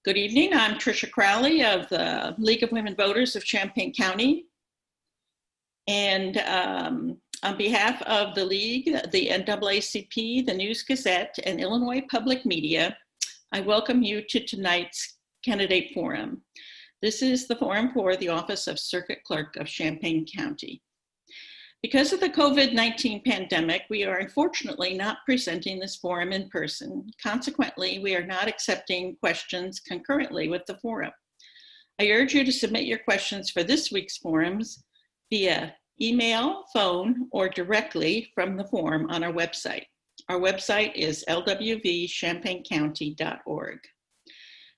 Good evening. I'm Tricia Crowley of the League of Women Voters of Champaign County. And on behalf of the League, the NAACP, the News Gazette, and Illinois Public Media, I welcome you to tonight's candidate forum. This is the forum for the Office of Circuit Clerk of Champaign County. Because of the COVID-19 pandemic, we are unfortunately not presenting this forum in person. Consequently, we are not accepting questions concurrently with the forum. I urge you to submit your questions for this week's forums via email, phone, or directly from the forum on our website. Our website is lwvchampaigncounty.org.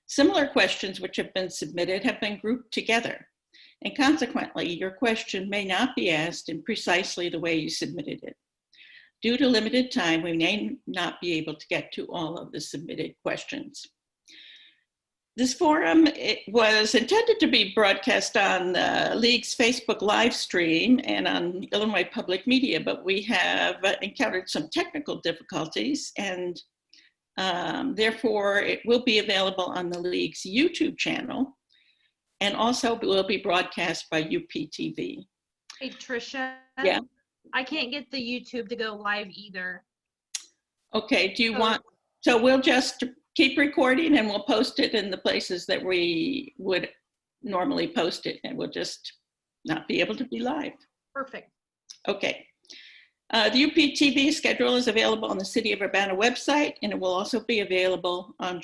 Similar questions which have been submitted have been grouped together, and consequently, your question may not be asked in precisely the way you submitted it. Due to limited time, we may not be able to get to all of the submitted questions. This forum was intended to be broadcast on the League's Facebook live stream and on Illinois Public Media, but we have encountered some technical difficulties, and therefore it will be available on the League's YouTube channel, and also will be broadcast by UPTV. Hey, Tricia. Yeah. I can't get the YouTube to go live either. Okay, do you want, so we'll just keep recording and we'll post it in the places that we would normally post it, and we'll just not be able to be live. Perfect. Okay. The UPTV schedule is available on the City of Urbana website, and it will also be available on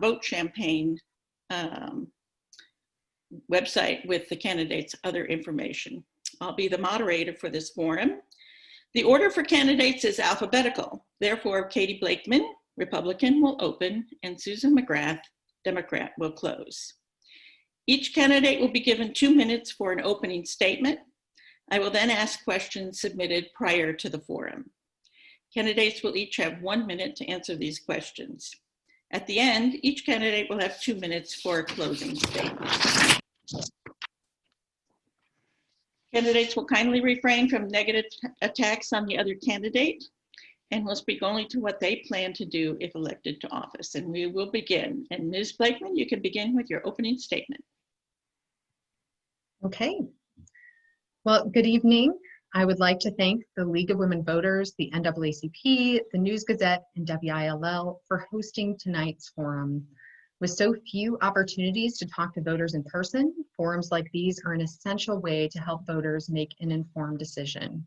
Vote Champaign website with the candidates' other information. I'll be the moderator for this forum. The order for candidates is alphabetical. Therefore, Katie Blakeman, Republican, will open, and Susan Mcgrath, Democrat, will close. Each candidate will be given 2 minutes for an opening statement. I will then ask questions submitted prior to the forum. Candidates will each have 1 minute to answer these questions. At the end, each candidate will have 2 minutes for a closing statement. Candidates will kindly refrain from negative attacks on the other candidate and will speak only to what they plan to do if elected to office. And we will begin. And Ms. Blakeman, you can begin with your opening statement. Okay. Well, good evening. I would like to thank the League of Women Voters, the NAACP, the News Gazette, and WILL for hosting tonight's forum. With so few opportunities to talk to voters in person, forums like these are an essential way to help voters make an informed decision.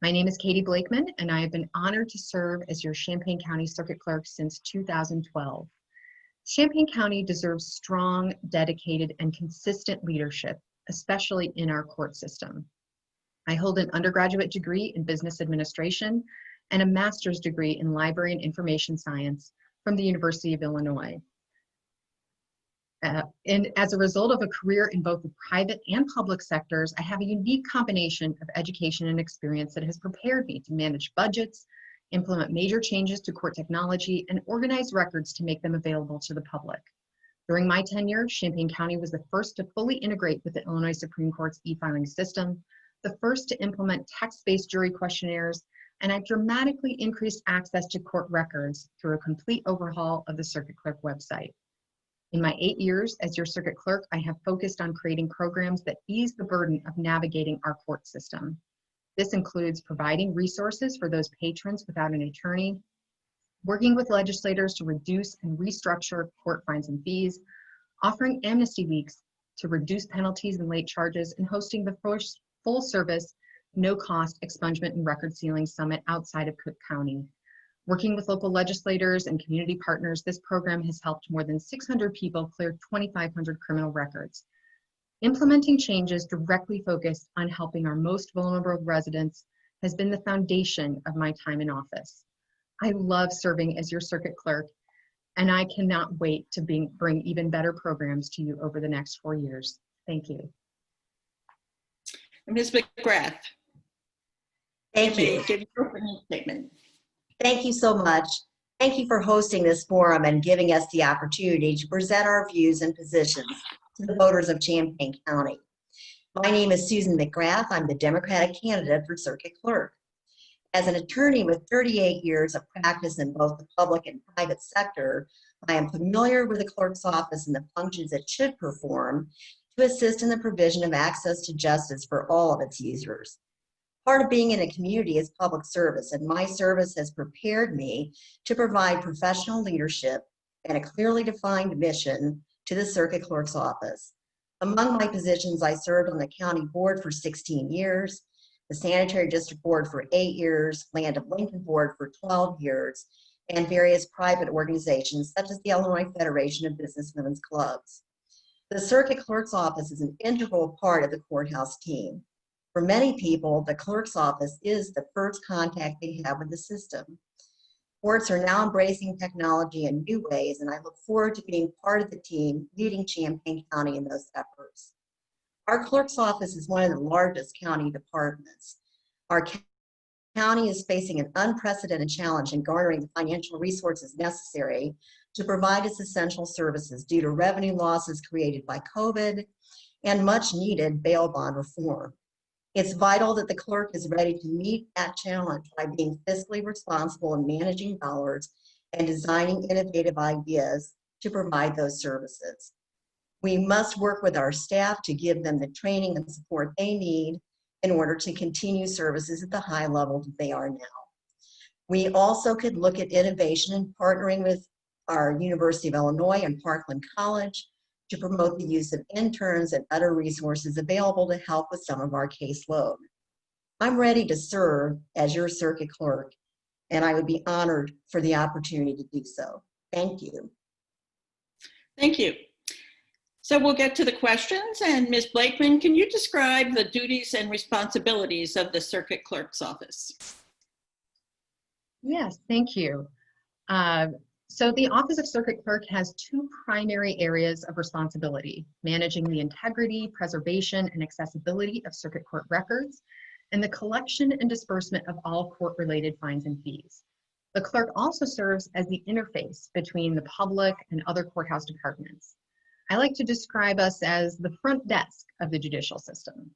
My name is Katie Blakeman, and I have been honored to serve as your Champaign County Circuit Clerk since 2012. Champaign County deserves strong, dedicated, and consistent leadership, especially in our court system. I hold an undergraduate degree in business administration and a master's degree in library and information science from the University of Illinois. And as a result of a career in both the private and public sectors, I have a unique combination of education and experience that has prepared me to manage budgets, implement major changes to court technology, and organize records to make them available to the public. During my tenure, Champaign County was the first to fully integrate with the Illinois Supreme Court's e-filing system, the first to implement text-based jury questionnaires, and I've dramatically increased access to court records through a complete overhaul of the Circuit Clerk website. In my 8 years as your Circuit Clerk, I have focused on creating programs that ease the burden of navigating our court system. This includes providing resources for those patrons without an attorney, working with legislators to reduce and restructure court fines and fees, offering amnesty weeks to reduce penalties and late charges, and hosting the first full-service, no-cost expungement and record sealing summit outside of Cook County. Working with local legislators and community partners, this program has helped more than 600 people clear 2,500 criminal records. Implementing changes directly focused on helping our most vulnerable residents has been the foundation of my time in office. I love serving as your Circuit Clerk, and I cannot wait to bring even better programs to you over the next 4 years. Thank you. Ms. Mcgrath. Thank you. Give your opening statement. Thank you so much. Thank you for hosting this forum and giving us the opportunity to present our views and positions to the voters of Champaign County. My name is Susan Mcgrath. I'm the Democratic candidate for Circuit Clerk. As an attorney with 38 years of practice in both the public and private sector, I am familiar with the clerk's office and the functions it should perform to assist in the provision of access to justice for all of its users. Part of being in a community is public service, and my service has prepared me to provide professional leadership and a clearly defined mission to the circuit clerk's office. Among my positions, I served on the county board for 16 years, the sanitary district board for 8 years, Land of Lincoln board for 12 years, and various private organizations such as the Illinois Federation of Businesswomen's Clubs. The circuit clerk's office is an integral part of the courthouse team. For many people, the clerk's office is the first contact they have with the system. Courts are now embracing technology in new ways, and I look forward to being part of the team leading Champaign County in those efforts. Our clerk's office is one of the largest county departments. Our county is facing an unprecedented challenge in garnering the financial resources necessary to provide its essential services due to revenue losses created by COVID and much needed bail bond reform. It's vital that the clerk is ready to meet that challenge by being fiscally responsible in managing dollars and designing innovative ideas to provide those services. We must work with our staff to give them the training and support they need in order to continue services at the high level that they are now. We also could look at innovation and partnering with our University of Illinois and Parkland College to promote the use of interns and other resources available to help with some of our caseload. I'm ready to serve as your circuit clerk, and I would be honored for the opportunity to do so. Thank you. Thank you. So we'll get to the questions, and Ms. Blakeman, can you describe the duties and responsibilities of the circuit clerk's office? Yes, thank you. So the Office of Circuit Clerk has two primary areas of responsibility: managing the integrity, preservation, and accessibility of circuit court records, and the collection and disbursement of all court-related fines and fees. The clerk also serves as the interface between the public and other courthouse departments. I like to describe us as the front desk of the judicial system.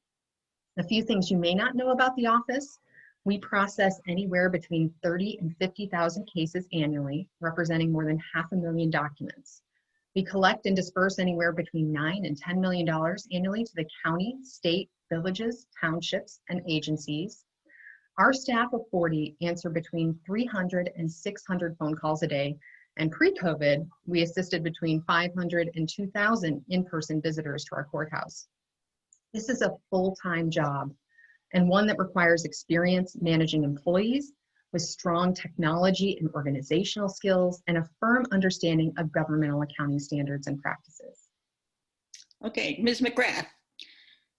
A few things you may not know about the office: we process anywhere between 30 and 50,000 cases annually, representing more than 500,000 documents. We collect and disperse anywhere between $9 and $10 million annually to the county, state, villages, townships, and agencies. Our staff of 40 answer between 300 and 600 phone calls a day, and pre-COVID, we assisted between 500 and 2,000 in-person visitors to our courthouse. This is a full-time job, and one that requires experience managing employees with strong technology and organizational skills and a firm understanding of governmental accounting standards and practices. Okay, Ms. Mcgrath,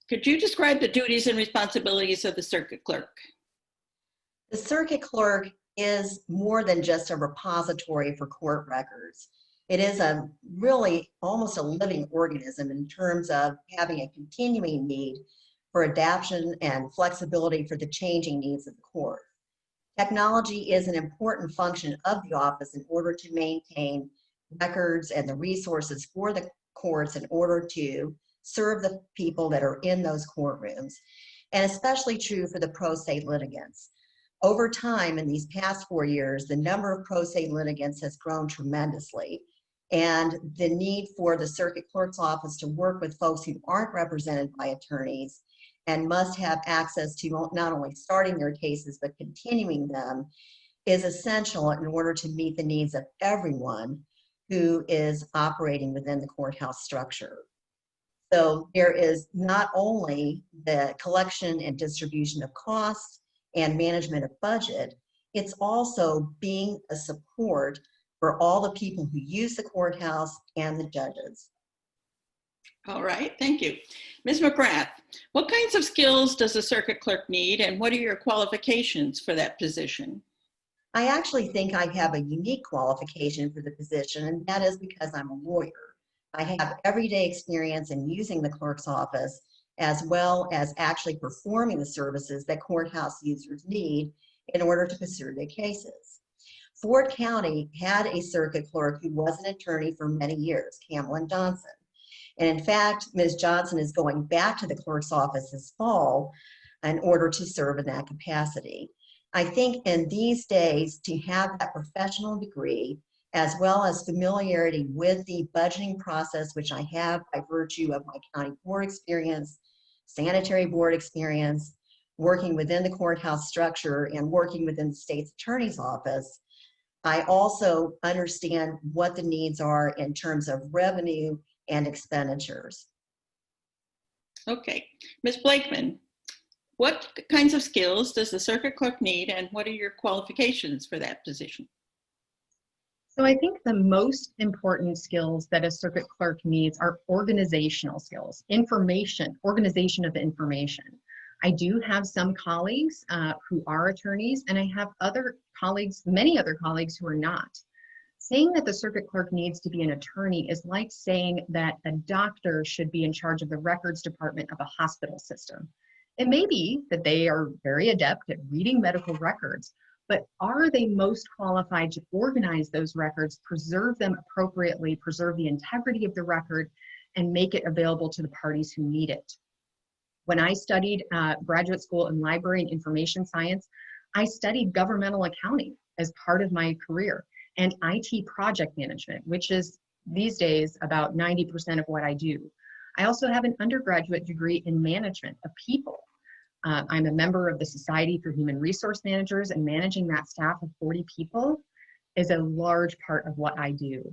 could you describe the duties and responsibilities of the circuit clerk? The circuit clerk is more than just a repository for court records. It is a really almost a living organism in terms of having a continuing need for adaptation and flexibility for the changing needs of the court. Technology is an important function of the office in order to maintain records and the resources for the courts in order to serve the people that are in those courtrooms, and especially true for the pro se litigants. Over time, in these past 4 years, the number of pro se litigants has grown tremendously, and the need for the circuit clerk's office to work with folks who aren't represented by attorneys and must have access to not only starting their cases but continuing them is essential in order to meet the needs of everyone who is operating within the courthouse structure. So there is not only the collection and distribution of costs and management of budget, it's also being a support for all the people who use the courthouse and the judges. All right, thank you. Ms. Mcgrath, what kinds of skills does a circuit clerk need, and what are your qualifications for that position? I actually think I have a unique qualification for the position, and that is because I'm a lawyer. I have everyday experience in using the clerk's office, as well as actually performing the services that courthouse users need in order to pursue their cases. Ford County had a circuit clerk who was an attorney for many years, Cameron Johnson. And in fact, Ms. Johnson is going back to the clerk's office this fall in order to serve in that capacity. I think in these days, to have that professional degree, as well as familiarity with the budgeting process, which I have by virtue of my county board experience, sanitary board experience, working within the courthouse structure and working within the state's attorney's office, I also understand what the needs are in terms of revenue and expenditures. Okay. Ms. Blakeman, what kinds of skills does the circuit clerk need, and what are your qualifications for that position? So I think the most important skills that a circuit clerk needs are organizational skills, organization of information. I do have some colleagues who are attorneys, and I have other colleagues, many other colleagues who are not. Saying that the circuit clerk needs to be an attorney is like saying that a doctor should be in charge of the records department of a hospital system. It may be that they are very adept at reading medical records, but are they most qualified to organize those records, preserve them appropriately, preserve the integrity of the record, and make it available to the parties who need it? When I studied graduate school in library and information science, I studied governmental accounting as part of my career, and IT project management, which is these days about 90% of what I do. I also have an undergraduate degree in management of people. I'm a member of the Society for Human Resource Managers, and managing that staff of 40 people is a large part of what I do.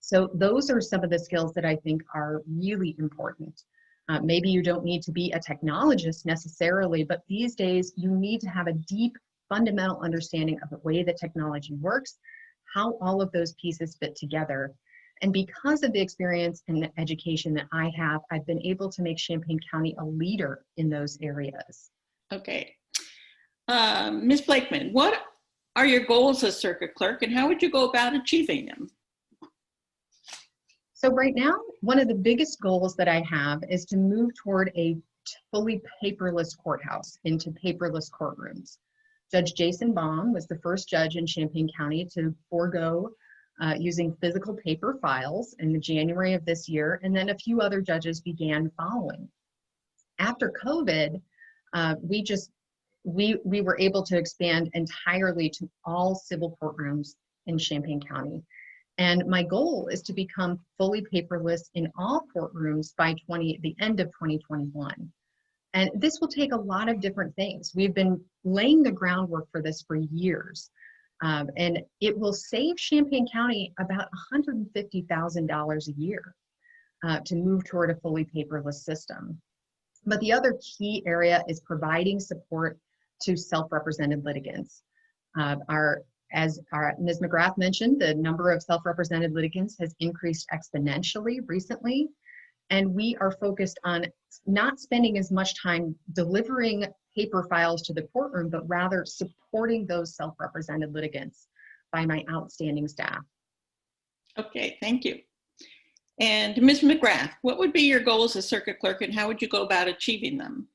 So those are some of the skills that I think are really important. Maybe you don't need to be a technologist necessarily, but these days you need to have a deep fundamental understanding of the way that technology works, how all of those pieces fit together. And because of the experience and the education that I have, I've been able to make Champaign County a leader in those areas. Okay. Ms. Blakeman, what are your goals as circuit clerk, and how would you go about achieving them? So right now, one of the biggest goals that I have is to move toward a fully paperless courthouse, into paperless courtrooms. Judge Jason Baum was the first judge in Champaign County to forego using physical paper files in January of this year, and then a few other judges began following. After COVID, we were able to expand entirely to all civil courtrooms in Champaign County. And my goal is to become fully paperless in all courtrooms by the end of 2021. And this will take a lot of different things. We've been laying the groundwork for this for years. And it will save Champaign County about $150,000 a year to move toward a fully paperless system. But the other key area is providing support to self-represented litigants. As Ms. Mcgrath mentioned, the number of self-represented litigants has increased exponentially recently. And we are focused on not spending as much time delivering paper files to the courtroom, but rather supporting those self-represented litigants by my outstanding staff. Okay, thank you. And Ms. Mcgrath, what would be your goals as circuit clerk, and how would you go about achieving them?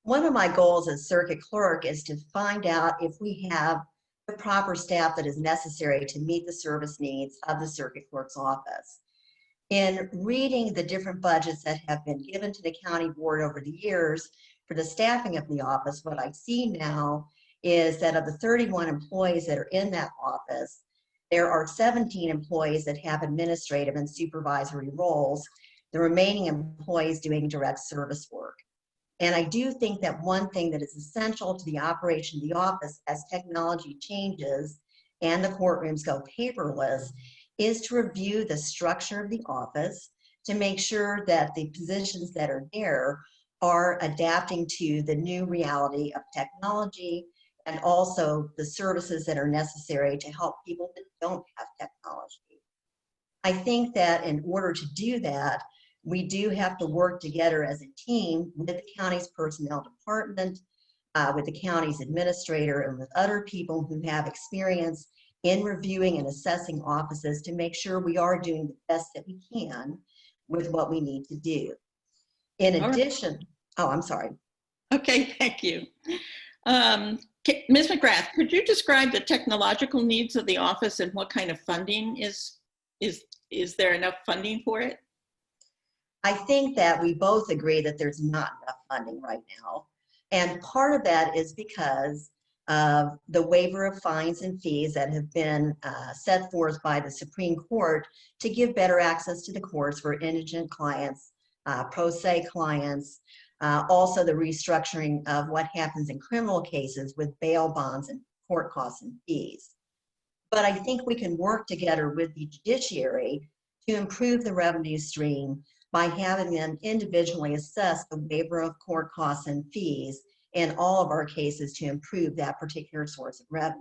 One of my goals as circuit clerk is to find out if we have the proper staff that is necessary to meet the service needs of the circuit clerk's office. In reading the different budgets that have been given to the county board over the years for the staffing of the office, what I see now is that of the 31 employees that are in that office, there are 17 employees that have administrative and supervisory roles, the remaining employees doing direct service work. And I do think that one thing that is essential to the operation of the office as technology changes and the courtrooms go paperless is to review the structure of the office to make sure that the positions that are there are adapting to the new reality of technology and also the services that are necessary to help people that don't have technology. I think that in order to do that, we do have to work together as a team with the county's personnel department, with the county's administrator, and with other people who have experience in reviewing and assessing offices to make sure we are doing the best that we can with what we need to do. In addition, oh, I'm sorry. Okay, thank you. Ms. Mcgrath, could you describe the technological needs of the office and what kind of funding is there enough funding for it? I think that we both agree that there's not enough funding right now. And part of that is because of the waiver of fines and fees that have been set forth by the Supreme Court to give better access to the courts for indigent clients, pro se clients, also the restructuring of what happens in criminal cases with bail bonds and court costs and fees. But I think we can work together with the judiciary to improve the revenue stream by having them individually assess the waiver of court costs and fees in all of our cases to improve that particular source of revenue.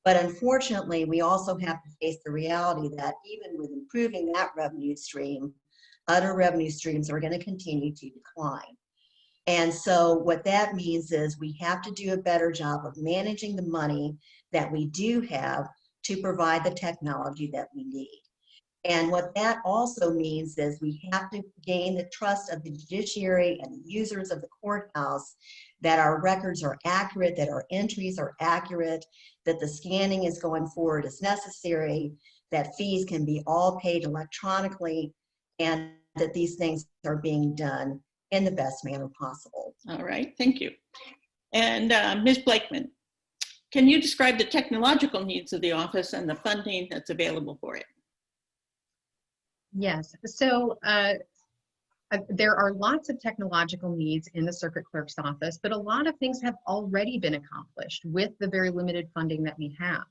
But unfortunately, we also have to face the reality that even with improving that revenue stream, other revenue streams are going to continue to decline. And so what that means is we have to do a better job of managing the money that we do have to provide the technology that we need. And what that also means is we have to gain the trust of the judiciary and the users of the courthouse that our records are accurate, that our entries are accurate, that the scanning is going forward as necessary, that fees can be all paid electronically, and that these things are being done in the best manner possible. All right, thank you. And Ms. Blakeman, can you describe the technological needs of the office and the funding that's available for it? Yes, so there are lots of technological needs in the circuit clerk's office, but a lot of things have already been accomplished with the very limited funding that we have.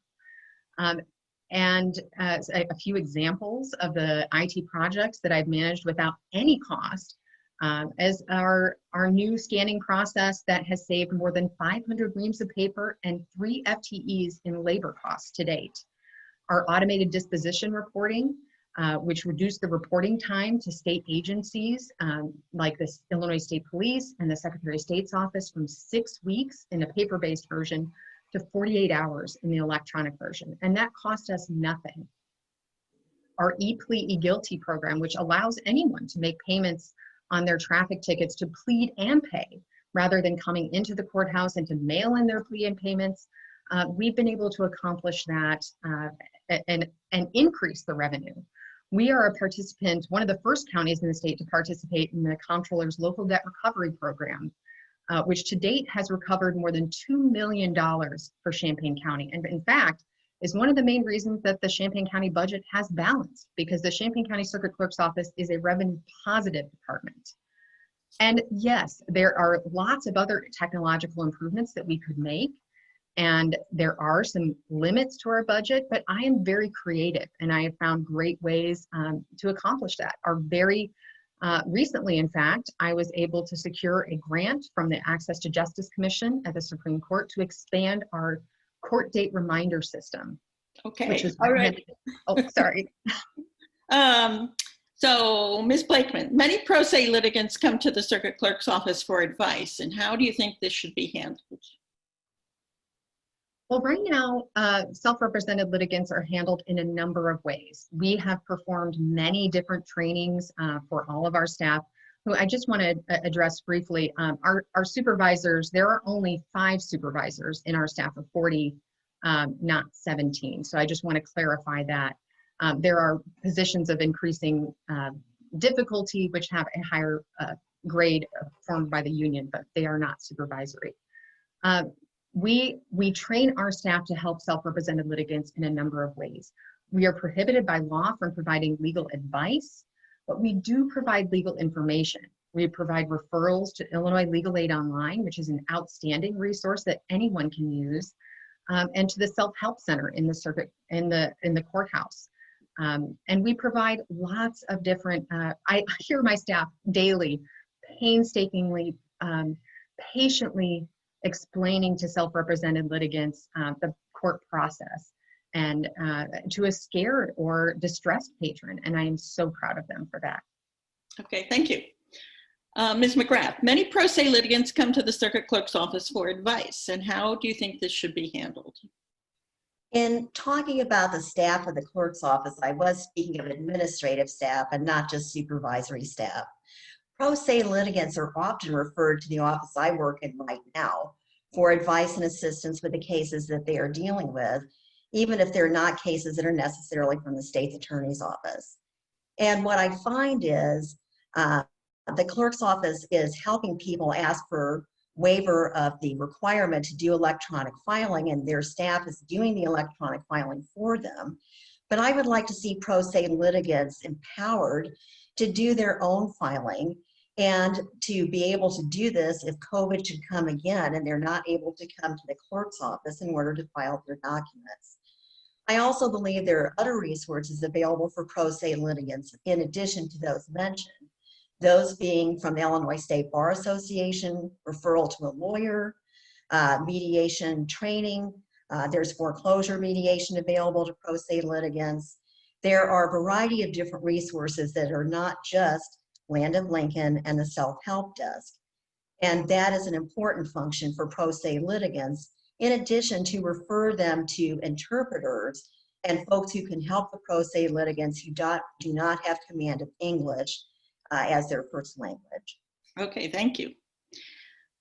A few examples of the IT projects that I've managed without any cost as our new scanning process that has saved more than 500 reams of paper and 3 FTEs in labor costs to date. Our automated disposition reporting, which reduced the reporting time to state agencies like the Illinois State Police and the Secretary of State's office from 6 weeks in the paper-based version to 48 hours in the electronic version. And that cost us nothing. Our e-plea, e-guilty program, which allows anyone to make payments on their traffic tickets to plead and pay rather than coming into the courthouse and to mail in their plea and payments. We've been able to accomplish that and increase the revenue. We are a participant, one of the first counties in the state to participate in the Comptroller's Local Debt Recovery Program, which to date has recovered more than $2 million for Champaign County. And in fact, is one of the main reasons that the Champaign County budget has balanced, because the Champaign County Circuit Clerk's Office is a revenue positive department. And yes, there are lots of other technological improvements that we could make. And there are some limits to our budget, but I am very creative and I have found great ways to accomplish that. Recently, in fact, I was able to secure a grant from the Access to Justice Commission at the Supreme Court to expand our court date reminder system. Okay, Which is all right. Oh, sorry. So Ms. Blakeman, many pro se litigants come to the circuit clerk's office for advice, and how do you think this should be handled? Well, right now, self-represented litigants are handled in a number of ways. We have performed many different trainings for all of our staff, who I just want to address briefly. Our supervisors, there are only 5 supervisors in our staff of 40, not 17. So I just want to clarify that. There are positions of increasing difficulty, which have a higher grade formed by the union, but they are not supervisory. We train our staff to help self-represented litigants in a number of ways. We are prohibited by law from providing legal advice, but we do provide legal information. We provide referrals to Illinois Legal Aid Online, which is an outstanding resource that anyone can use, and to the Self-Help Center in the circuit, in the courthouse. And we provide lots of different, I hear my staff daily painstakingly, patiently explaining to self-represented litigants the court process and to a scared or distressed patron. And I am so proud of them for that. Okay, thank you. Ms. Mcgrath, many pro se litigants come to the circuit clerk's office for advice, and how do you think this should be handled? In talking about the staff of the clerk's office, I was speaking of administrative staff and not just supervisory staff. Pro se litigants are often referred to the office I work in right now for advice and assistance with the cases that they are dealing with, even if they're not cases that are necessarily from the state's attorney's office. And what I find is the clerk's office is helping people ask for waiver of the requirement to do electronic filing, and their staff is doing the electronic filing for them. But I would like to see pro se litigants empowered to do their own filing and to be able to do this if COVID should come again and they're not able to come to the clerk's office in order to file their documents. I also believe there are other resources available for pro se litigants in addition to those mentioned. Those being from the Illinois State Bar Association, referral to a lawyer, mediation training. There's foreclosure mediation available to pro se litigants. There are a variety of different resources that are not just Land of Lincoln and the self-help desk. And that is an important function for pro se litigants, in addition to refer them to interpreters and folks who can help the pro se litigants who do not have command of English as their first language. Okay, thank you.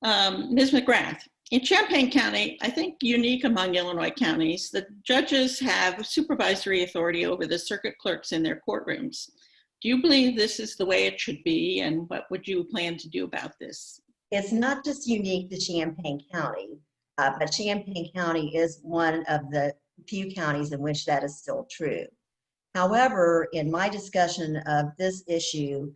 Ms. Mcgrath, in Champaign County, I think unique among Illinois counties, the judges have supervisory authority over the circuit clerks in their courtrooms. Do you believe this is the way it should be, and what would you plan to do about this? It's not just unique to Champaign County, but Champaign County is one of the few counties in which that is still true. However, in my discussion of this issue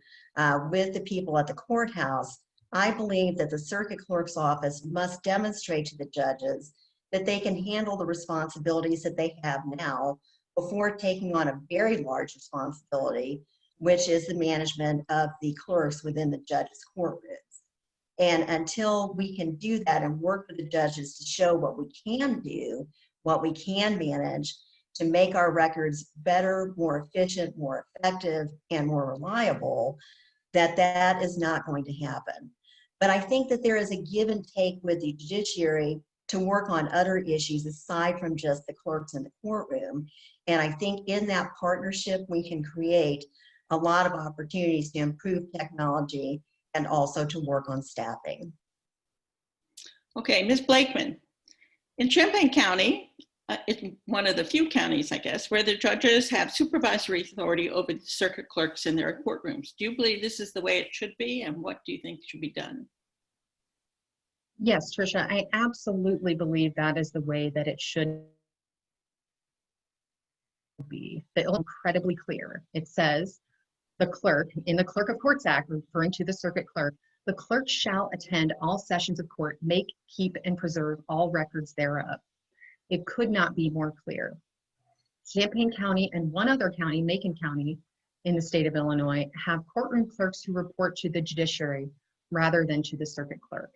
with the people at the courthouse, I believe that the circuit clerk's office must demonstrate to the judges that they can handle the responsibilities that they have now before taking on a very large responsibility, which is the management of the clerks within the judges' courtrooms. And until we can do that and work with the judges to show what we can do, what we can manage to make our records better, more efficient, more effective, and more reliable, that is not going to happen. But I think that there is a give and take with the judiciary to work on other issues aside from just the clerks in the courtroom. And I think in that partnership, we can create a lot of opportunities to improve technology and also to work on staffing. Okay, Ms. Blakeman, in Champaign County, it's one of the few counties, I guess, where the judges have supervisory authority over the circuit clerks in their courtrooms. Do you believe this is the way it should be, and what do you think should be done? Yes, Tricia, I absolutely believe that is the way that it should be. It's incredibly clear. It says, the clerk, in the Clerk of Courts Act, referring to the circuit clerk, the clerk shall attend all sessions of court, make, keep, and preserve all records thereof. It could not be more clear. Champaign County and one other county, Macon County, in the state of Illinois, have courtroom clerks who report to the judiciary rather than to the circuit clerk.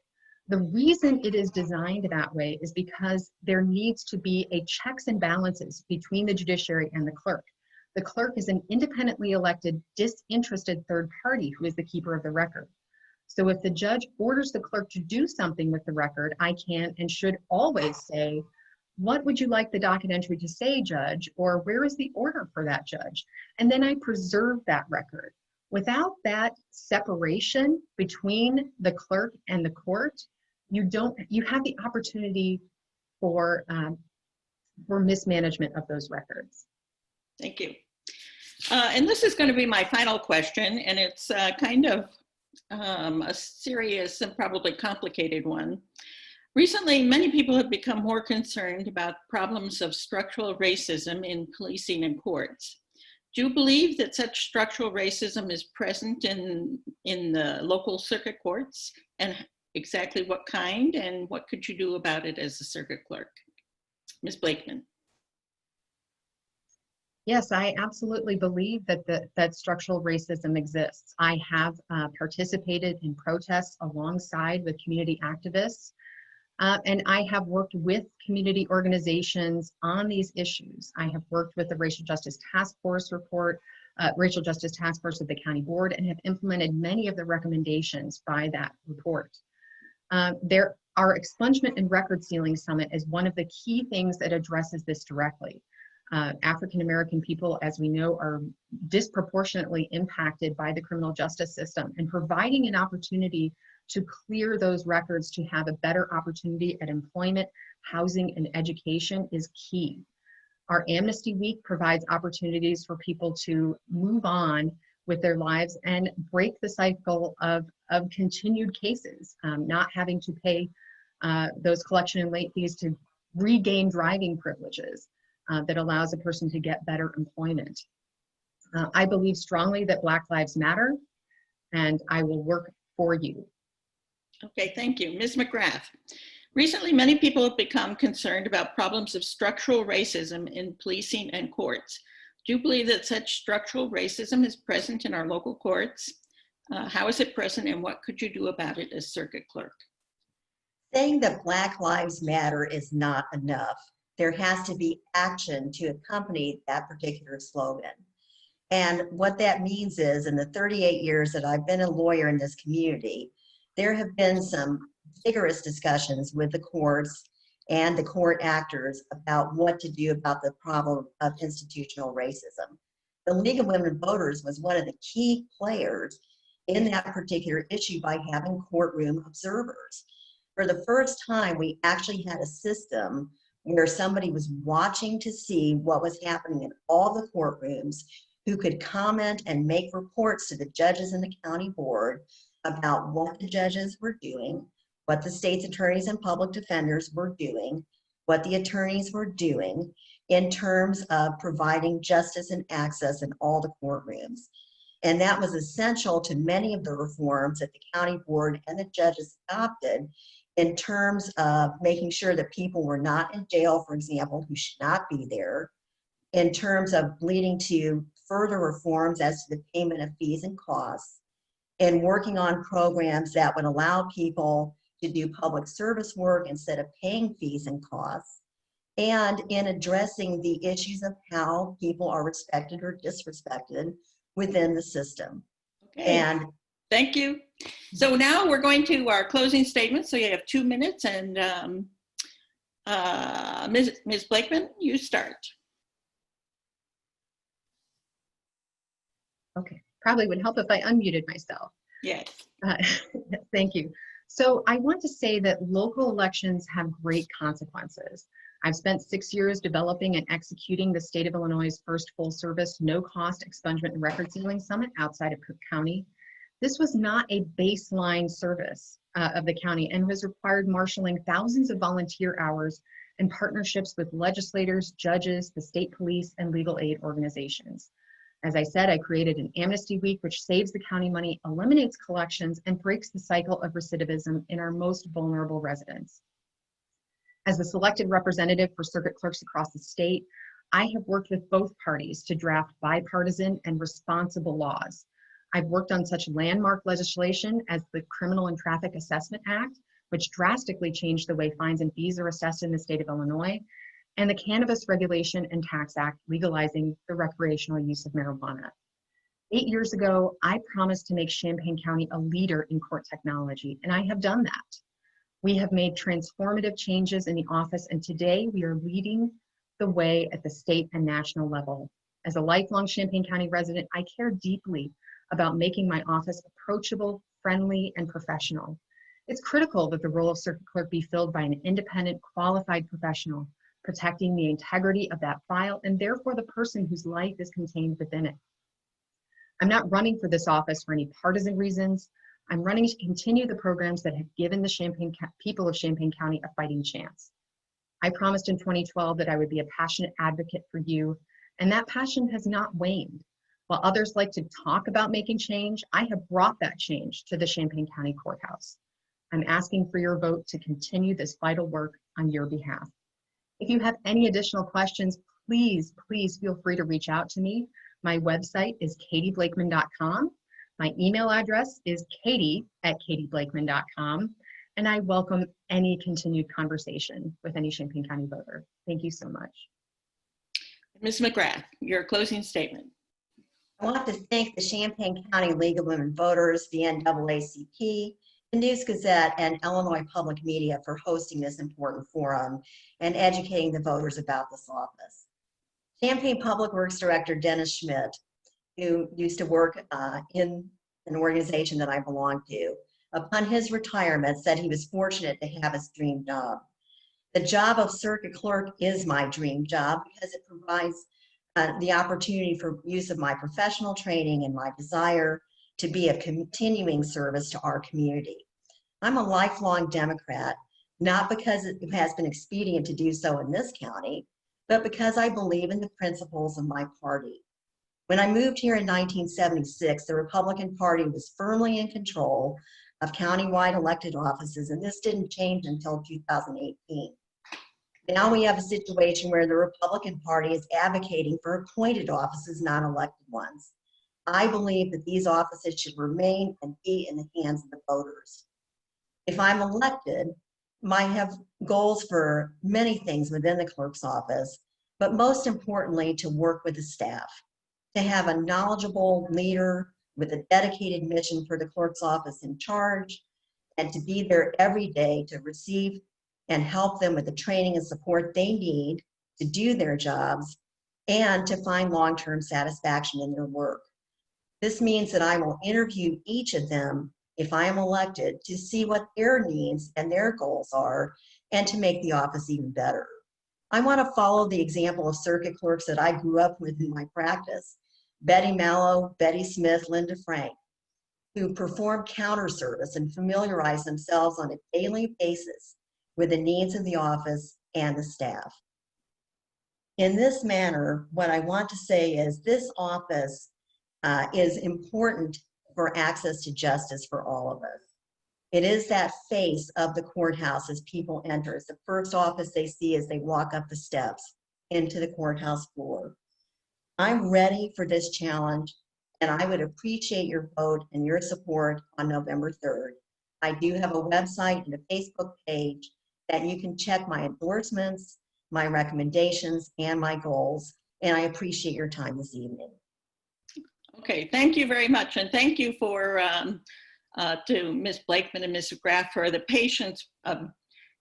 The reason it is designed that way is because there needs to be a checks and balances between the judiciary and the clerk. The clerk is an independently elected, disinterested third party who is the keeper of the record. So if the judge orders the clerk to do something with the record, I can and should always say, what would you like the docket entry to say, Judge? Or where is the order for that, Judge? And then I preserve that record. Without that separation between the clerk and the court, you have the opportunity for mismanagement of those records. Thank you. And this is going to be my final question, and it's kind of a serious and probably complicated one. Recently, many people have become more concerned about problems of structural racism in policing and courts. Do you believe that such structural racism is present in the local circuit courts, and exactly what kind, and what could you do about it as a circuit clerk? Ms. Blakeman. Yes, I absolutely believe that structural racism exists. I have participated in protests alongside with community activists, and I have worked with community organizations on these issues. I have worked with the Racial Justice Task Force report, Racial Justice Task Force of the County Board, and have implemented many of the recommendations by that report. Our Expungement and Record Sealing Summit is one of the key things that addresses this directly. African American people, as we know, are disproportionately impacted by the criminal justice system, and providing an opportunity to clear those records to have a better opportunity at employment, housing, and education is key. Our Amnesty Week provides opportunities for people to move on with their lives and break the cycle of continued cases, not having to pay those collection and late fees to regain driving privileges that allows a person to get better employment. I believe strongly that Black Lives Matter, and I will work for you. Okay, thank you. Ms. Mcgrath. Recently, many people have become concerned about problems of structural racism in policing and courts. Do you believe that such structural racism is present in our local courts? How is it present, and what could you do about it as circuit clerk? Saying that Black Lives Matter is not enough. There has to be action to accompany that particular slogan. And what that means is, in the 38 years that I've been a lawyer in this community, there have been some vigorous discussions with the courts and the court actors about what to do about the problem of institutional racism. The League of Women Voters was one of the key players in that particular issue by having courtroom observers. For the first time, we actually had a system where somebody was watching to see what was happening in all the courtrooms, who could comment and make reports to the judges and the county board about what the judges were doing, what the state's attorneys and public defenders were doing, what the attorneys were doing in terms of providing justice and access in all the courtrooms. And that was essential to many of the reforms that the county board and the judges adopted in terms of making sure that people were not in jail, for example, who should not be there, in terms of leading to further reforms as to the payment of fees and costs, and working on programs that would allow people to do public service work instead of paying fees and costs, and in addressing the issues of how people are respected or disrespected within the system. Okay, And thank you. So now we're going to our closing statement. So you have 2 minutes, and Ms. Blakeman, you start. Okay, probably would help if I unmuted myself. Yes. Thank you. So I want to say that local elections have great consequences. I've spent 6 years developing and executing the state of Illinois' first full-service, no-cost expungement and record sealing summit outside of Cook County. This was not a baseline service of the county and has required marshaling thousands of volunteer hours and partnerships with legislators, judges, the state police, and legal aid organizations. As I said, I created an amnesty week, which saves the county money, eliminates collections, and breaks the cycle of recidivism in our most vulnerable residents. As the selected representative for circuit clerks across the state, I have worked with both parties to draft bipartisan and responsible laws. I've worked on such landmark legislation as the Criminal and Traffic Assessment Act, which drastically changed the way fines and fees are assessed in the state of Illinois, and the Cannabis Regulation and Tax Act, legalizing the recreational use of marijuana. 8 years ago, I promised to make Champaign County a leader in court technology, and I have done that. We have made transformative changes in the office, and today we are leading the way at the state and national level. As a lifelong Champaign County resident, I care deeply about making my office approachable, friendly, and professional. It's critical that the role of circuit clerk be filled by an independent, qualified professional, protecting the integrity of that file and therefore the person whose life is contained within it. I'm not running for this office for any partisan reasons. I'm running to continue the programs that have given the people of Champaign County a fighting chance. I promised in 2012 that I would be a passionate advocate for you, and that passion has not waned. While others like to talk about making change, I have brought that change to the Champaign County Courthouse. I'm asking for your vote to continue this vital work on your behalf. If you have any additional questions, please feel free to reach out to me. My website is katieblakeman.com. My email address is katie@katieblakeman.com. And I welcome any continued conversation with any Champaign County voter. Thank you so much. Ms. Mcgrath, your closing statement. I want to thank the Champaign County League of Women Voters, the NAACP, the News Gazette, and Illinois Public Media for hosting this important forum and educating the voters about this office. Champaign Public Works Director Dennis Schmidt, who used to work in an organization that I belong to, upon his retirement said he was fortunate to have his dream job. The job of circuit clerk is my dream job because it provides the opportunity for use of my professional training and my desire to be of continuing service to our community. I'm a lifelong Democrat, not because it has been expedient to do so in this county, but because I believe in the principles of my party. When I moved here in 1976, the Republican Party was firmly in control of countywide elected offices, and this didn't change until 2018. Now we have a situation where the Republican Party is advocating for appointed offices, not elected ones. I believe that these offices should remain and be in the hands of the voters. If I'm elected, I have goals for many things within the clerk's office, but most importantly, to work with the staff, to have a knowledgeable leader with a dedicated mission for the clerk's office in charge, and to be there every day to receive and help them with the training and support they need to do their jobs and to find long-term satisfaction in their work. This means that I will interview each of them if I am elected to see what their needs and their goals are and to make the office even better. I want to follow the example of circuit clerks that I grew up with in my practice, Betty Mallow, Betty Smith, Linda Frank, who perform counter service and familiarize themselves on a daily basis with the needs of the office and the staff. In this manner, what I want to say is this office is important for access to justice for all of us. It is that face of the courthouse as people enter. It's the first office they see as they walk up the steps into the courthouse floor. I'm ready for this challenge, and I would appreciate your vote and your support on November 3rd. I do have a website and a Facebook page that you can check my endorsements, my recommendations, and my goals, and I appreciate your time this evening. Okay, thank you very much. And thank you for to Ms. Blakeman and Ms. Mcgrath for the patience of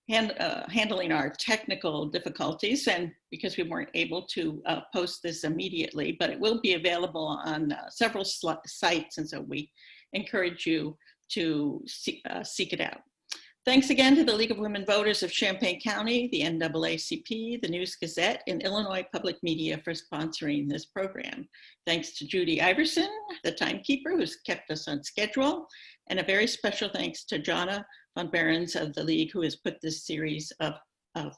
handling our technical difficulties, and because we weren't able to post this immediately, but it will be available on several sites, and so we encourage you to seek it out. Thanks again to the League of Women Voters of Champaign County, the NAACP, the News Gazette, and Illinois Public Media for sponsoring this program. Thanks to Judy Iverson, the timekeeper, who's kept us on schedule, and a very special thanks to Jonna von Behrens of the League, who has put this series of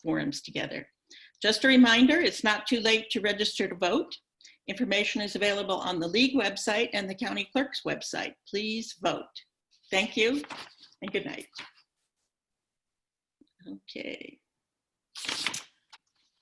forums together. Just a reminder, it's not too late to register to vote. Information is available on the League website and the County Clerk's website. Please vote. Thank you and good night. Okay.